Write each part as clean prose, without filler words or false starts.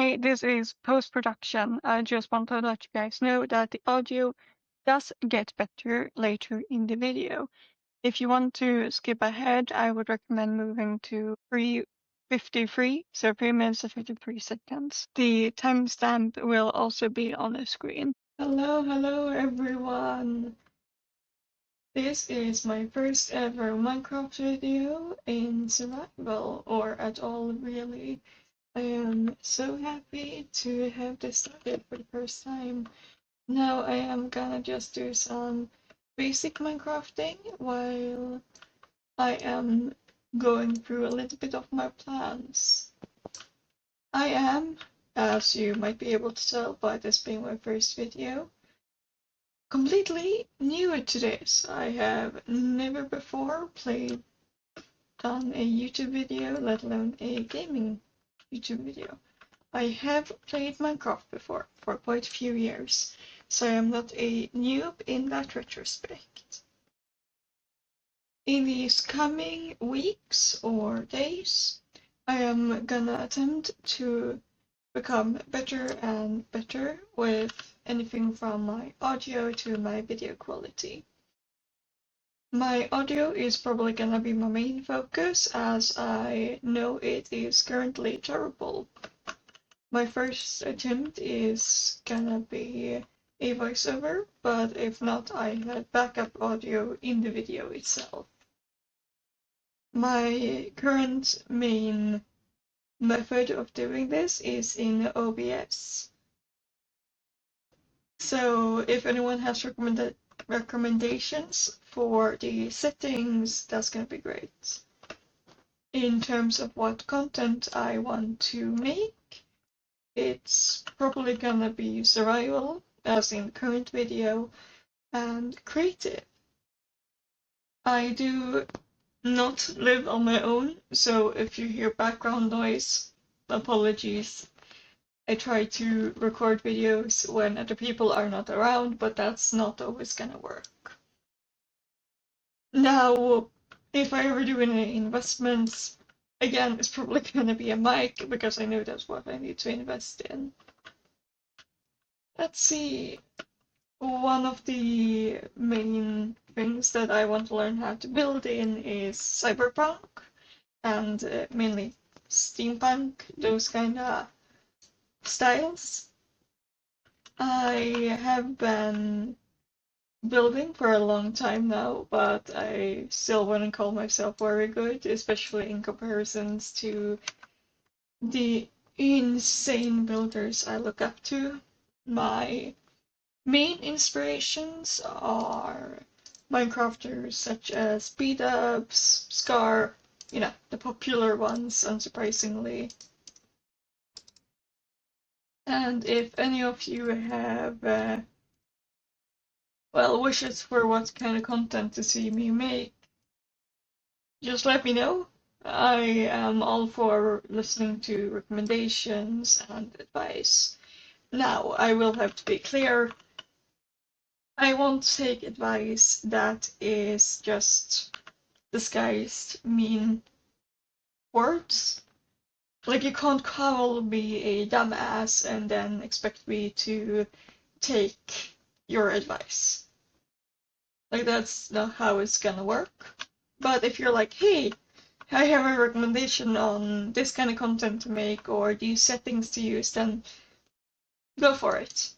Hi, this is post-production. I just want to let you guys know that the audio does get better later in the video. If you want to skip ahead, I would recommend moving to 3:53, so 3 minutes and 53 seconds. The timestamp will also be on the screen. Hello everyone! This is my first ever Minecraft video in survival, or at all really. I am so happy to have this started for the first time. Now I am gonna just do some basic Minecrafting while I am going through a little bit of my plans. I am, as you might be able to tell by this being my first video, completely new to this. I have never before done a YouTube video, let alone a gaming YouTube video. I have played Minecraft before, for quite a few years, so I am not a noob in that retrospect. In these coming weeks or days, I am gonna attempt to become better and better with anything from my audio to my video quality. My audio is probably gonna be my main focus, as I know it is currently terrible. My first attempt is gonna be a voiceover, but if not, I have backup audio in the video itself. My current main method of doing this is in OBS. So if anyone has recommendations for the settings, that's gonna be great. In terms of what content I want to make, it's probably gonna be survival, as in the current video, and creative. I do not live on my own, so if you hear background noise, apologies. I try to record videos when other people are not around, but that's not always gonna work. Now, if I ever do any investments, again, it's probably gonna be a mic, because I know that's what I need to invest in. Let's see. One of the main things that I want to learn how to build in is cyberpunk, and mainly steampunk, those kind of styles. I have been building for a long time now, but I still wouldn't call myself very good, especially in comparisons to the insane builders I look up to. My main inspirations are Minecrafters such as B-Dubs, Scar, the popular ones, unsurprisingly. And if any of you have, wishes for what kind of content to see me make, just let me know. I am all for listening to recommendations and advice. Now, I will have to be clear. I won't take advice that is just disguised mean words. Like, you can't call me a dumbass and then expect me to take your advice. Like, that's not how it's gonna work. But if you're like, hey, I have a recommendation on this kind of content to make or these settings to use, then go for it.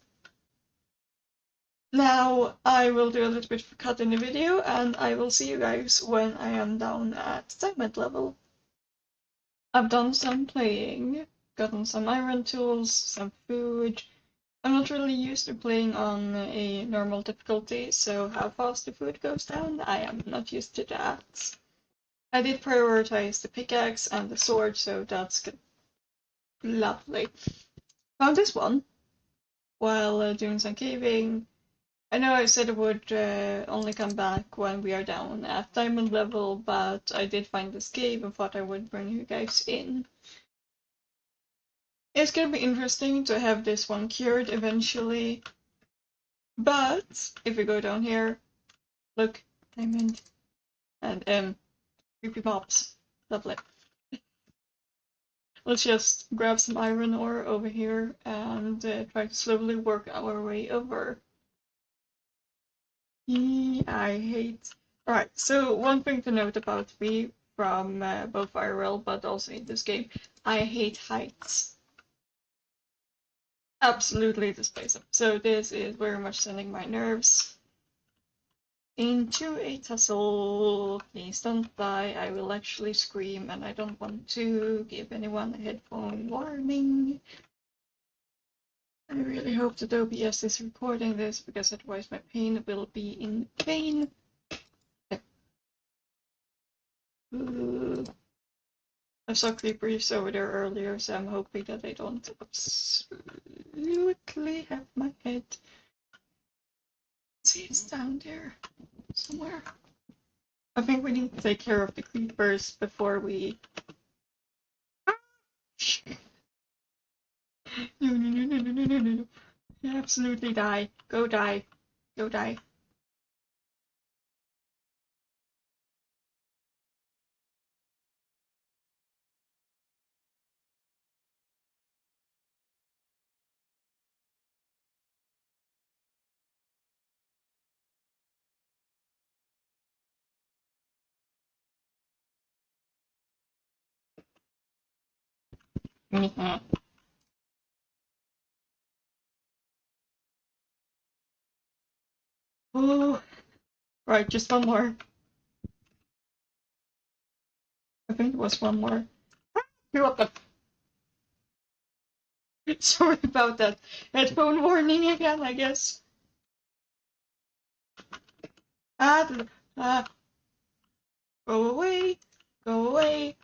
Now I will do a little bit of a cut in the video, and I will see you guys when I am down at diamond level. I've done some playing, gotten some iron tools, some food. I'm not really used to playing on a normal difficulty, so how fast the food goes down, I am not used to that. I did prioritize the pickaxe and the sword, so that's good. Lovely. Found this one while doing some caving. I know I said I would only come back when we are down at diamond level, but I did find this cave and thought I would bring you guys in. It's gonna be interesting to have this one cured eventually, but if we go down here, look, diamond, and creepy mobs, lovely. Let's just grab some iron ore over here and try to slowly work our way over. I hate. Alright, so one thing to note about me from both IRL but also in this game, I hate heights. Absolutely despise them. So this is very much sending my nerves into a tussle. Please don't die, I will actually scream and I don't want to give anyone a headphone warning. I really hope that OBS is recording this because otherwise my pain will be in vain. I saw creepers over there earlier, so I'm hoping that they don't absolutely have my head. See, it's down there somewhere. I think we need to take care of the creepers before we. No, no, no, no, no, no, no, no. Absolutely die. Go die. Go die. Oh, right, just one more. I think it was one more. You're welcome. Sorry about that. Headphone warning again, I guess. Ah, go away, go away.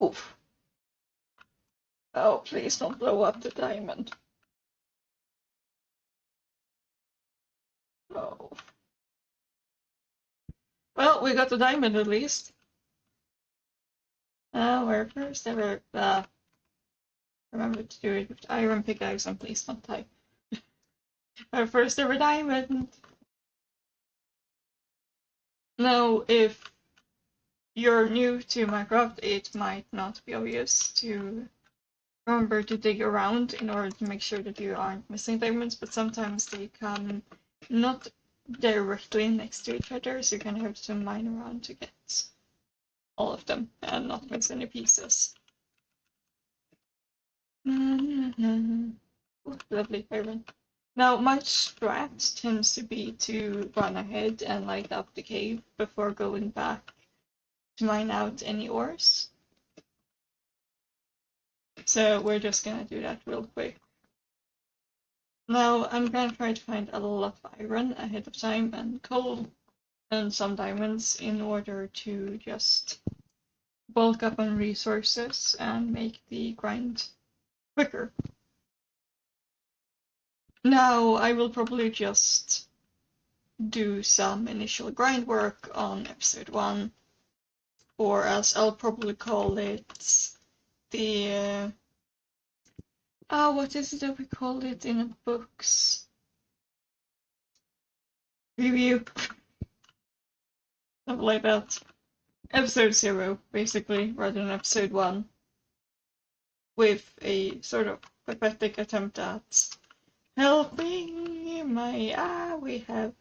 Oof. Oh, please don't blow up the diamond. Oh. Well, we got the diamond at least. We're first ever. Remember to do it with iron pickaxe and please don't die. Our first ever diamond. Now, if you're new to Minecraft, it might not be obvious to remember to dig around in order to make sure that you aren't missing diamonds, but sometimes they come not directly next to each other, so you kind of have to mine around to get all of them and not miss any pieces. Ooh, lovely iron. Now, my strat tends to be to run ahead and light up the cave before going back to mine out any ores. So we're just gonna do that real quick. Now, I'm gonna try to find a lot of iron ahead of time and coal and some diamonds in order to just bulk up on resources and make the grind quicker. Now, I will probably just do some initial grind work on episode 1, or as I'll probably call it, the what is it that we called it in the books? Review. Something like that. Episode 0, basically, rather than episode 1, with a sort of pathetic attempt at helping my we have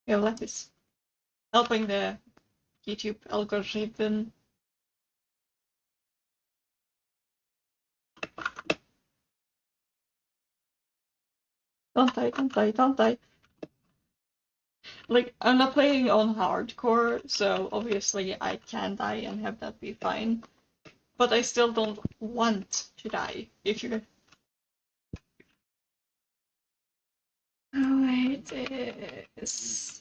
lapis. Helping the YouTube algorithm. Don't die, don't die, don't die. Like, I'm not playing on hardcore, so obviously I can die and have that be fine. But I still don't want to die, if you're... Oh, it is...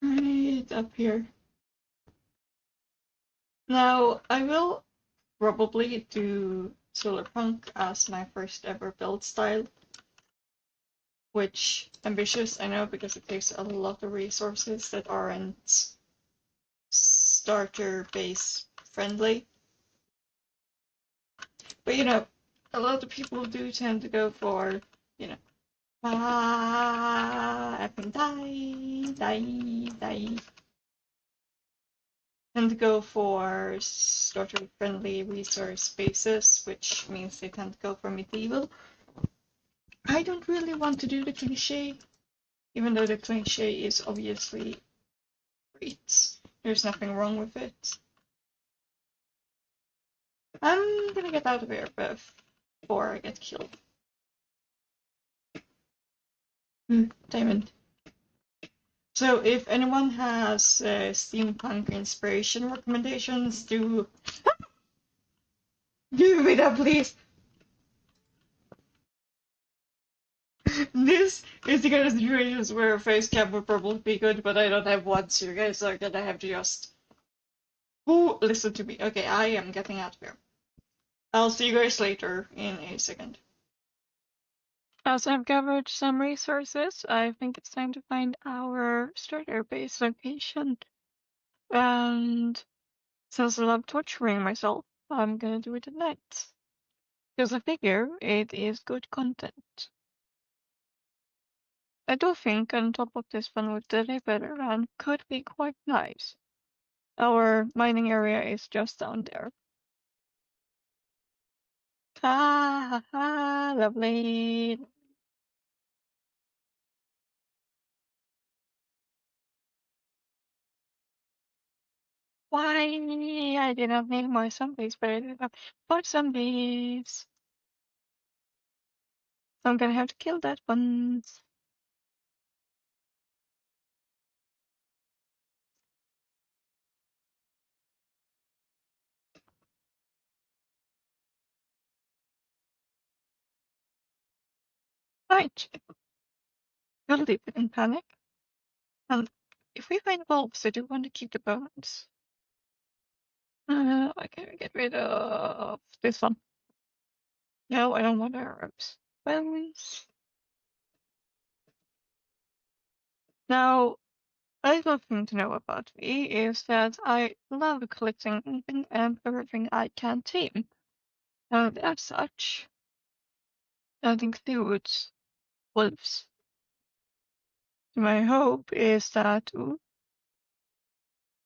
Right up here. Now, I will probably do Solar Punk as my first ever build style, which ambitious, I know, because it takes a lot of resources that aren't starter base friendly. But you know, a lot of people do tend to go for, you know, and die. Tend to go for starter friendly resource bases, which means they tend to go for medieval. I don't really want to do the cliche, even though the cliche is obviously great. There's nothing wrong with it. I'm gonna get out of here before I get killed. Diamond. So if anyone has steampunk inspiration recommendations, do give me that, please. This is the kind of situations where a face cam would probably be good, but I don't have one, so you guys are gonna have to just listen to me. Okay, I am getting out of here. I'll see you guys later in a second. As I've gathered some resources, I think it's time to find our starter base location. And since I love torturing myself, I'm gonna do it at night. Because I figure it is good content. I do think on top of this one with the river and could be quite nice. Our mining area is just down there. Ah, lovely. Why? I did not need more zombies, but I did have 4 zombies. So I'm gonna have to kill that one. Right. You'll leave it in panic. And if we find wolves, I do want to keep the bones. I can get rid of this one. No, I don't want Arabs. Bones. Now, a little thing to know about me is that I love collecting anything and everything I can tame. And as such, that includes wolves. My hope is that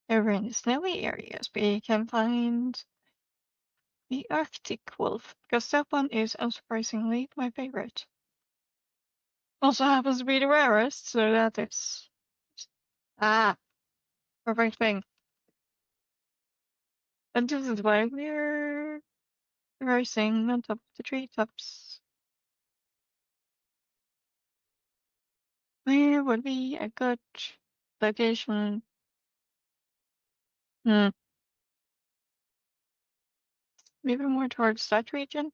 over in the snowy areas we can find the Arctic wolf, because that one is unsurprisingly my favorite. Also happens to be the rarest, so that is perfect thing. And this is why we're rising on top of the treetops. Where would be a good location? Maybe more towards that region?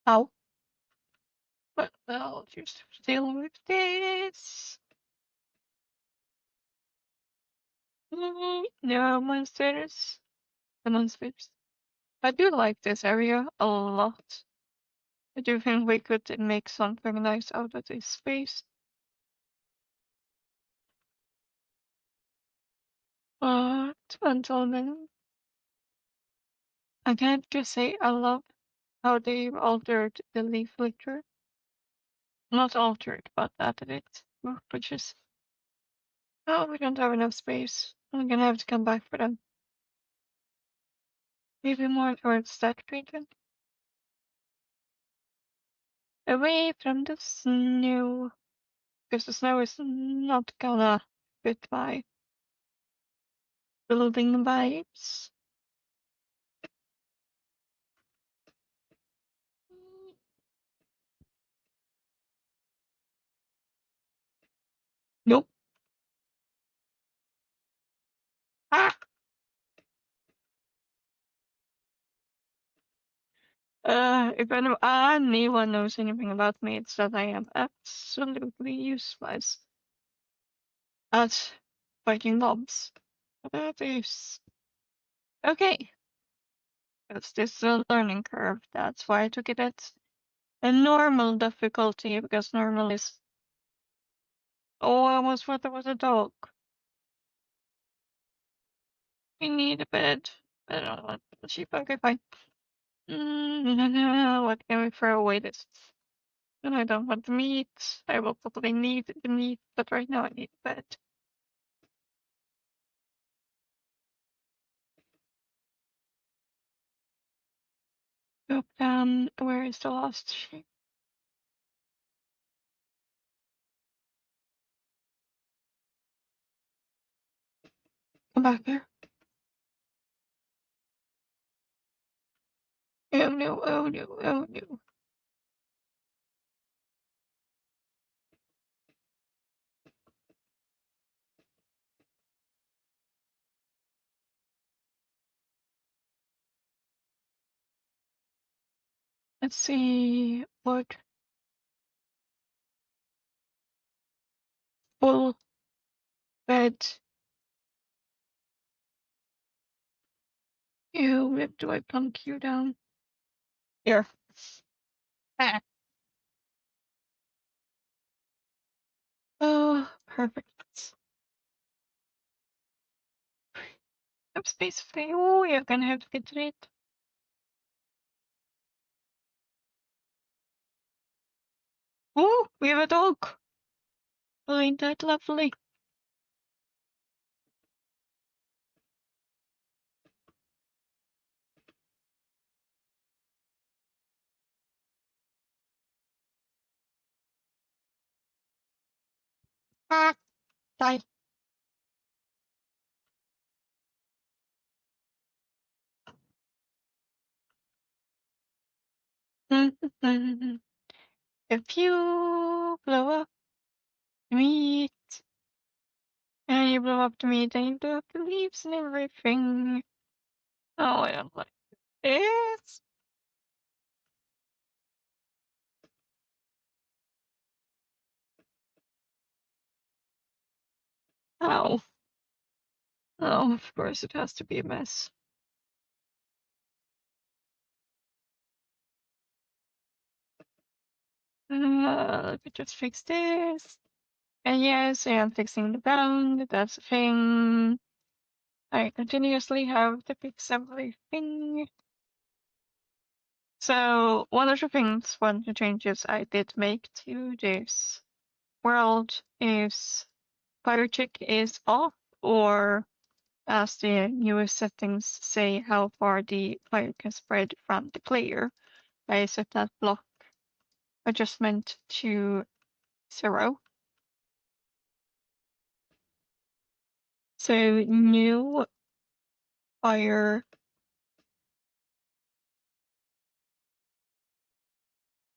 Oh. But I'll just deal with this. No monsters. The monsters. I do like this area a lot. I do think we could make something nice out of this space. But until then, I can't just say I love how they've altered the leaf litter. Not altered, but added it. Which is... Oh, we don't have enough space. I'm gonna have to come back for them. Maybe more towards that region. Away from the snow. Because the snow is not gonna fit my building vibes. Nope. Ah! If anyone knows anything about me, it's that I am absolutely useless at fighting mobs. That is okay. Because this is a learning curve. That's why I took it at a normal difficulty, because normal is... Oh, I almost thought there was a dog. We need a bed. I don't want the sheep. Okay, fine. What can we throw away this? And I don't want the meat. I will probably need the meat, but right now I need a bed. Up down. Where is the last sheep? Come back here. Oh no, oh no, oh no. Let's see. What? Full bed. Ew, where do I plunk you down? Here. Ah. Oh, perfect. Have space for you. Oh, you're gonna have to get to it. Oh, we have a dog. Oh, ain't that lovely? Ah, die. If you blow up the meat, and you blow up the meat, and you blow up the leaves and everything. Oh, I don't like this. Ow. Oh, of course it has to be a mess. Let me just fix this. And yes, I am fixing the ground. That's a thing. I continuously have to fix everything. So one of the things, one of the changes I did make to this world is fire check is off, or as the newest settings say, how far the fire can spread from the player. I set that block adjustment to 0. So new fire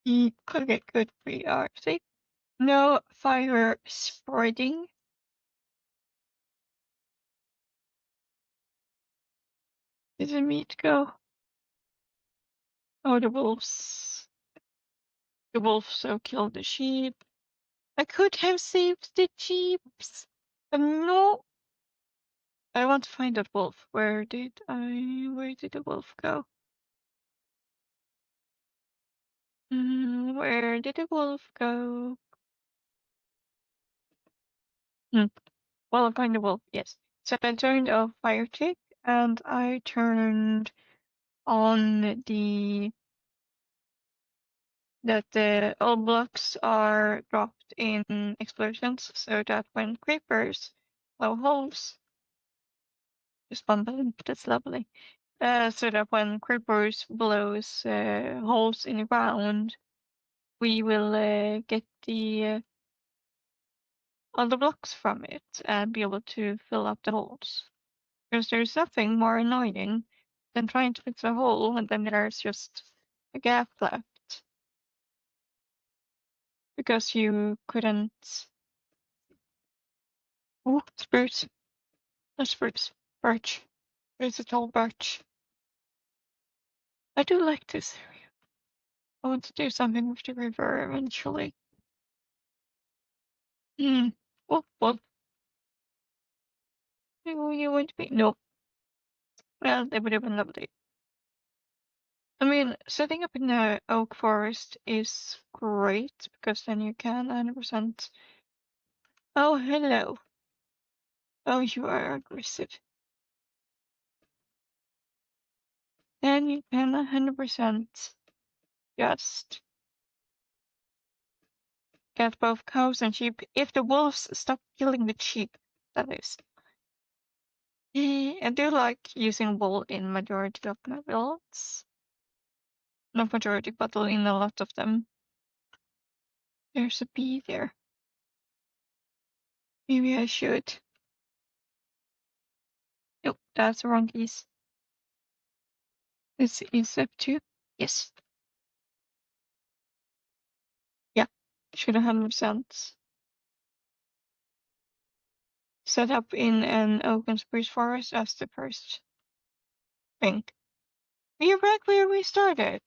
okay, good, we are safe. No fire spreading. Did the meat go? Oh, the wolves. The wolf so killed the sheep. I could have saved the sheeps. No. I want to find that wolf. Where did the wolf go? Where did the wolf go? Well, I find the wolf, yes. So I turned off fire check, and I turned on that all blocks are dropped in explosions, so that when creepers blow holes, just one button, that's lovely. So that when creepers blows holes in the ground, we will get the all the blocks from it and be able to fill up the holes. Because there's nothing more annoying than trying to fix a hole and then there's just a gap left because you couldn't. Oh, spruce. A spruce. Birch. There's a tall birch. I do like this area. I want to do something with the river eventually. Hmm. Well, you want to be? Nope. Well, they would have been lovely. I mean, setting up in the oak forest is great because then you can 100%. Oh, hello. Oh, you are aggressive. Then you can 100% just get both cows and sheep if the wolves stop killing the sheep, that is. I do like using wool in majority of my builds. Not majority, but in a lot of them. There's a bee there. Maybe I should. Nope, that's the wrong keys. This is step 2. Yes. Yeah, should 100% set up in an oak and spruce forest as the first thing. We're back where we started.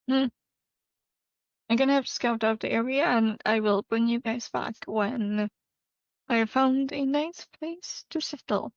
I'm gonna have to scout out the area and I will bring you guys back when I found a nice place to settle.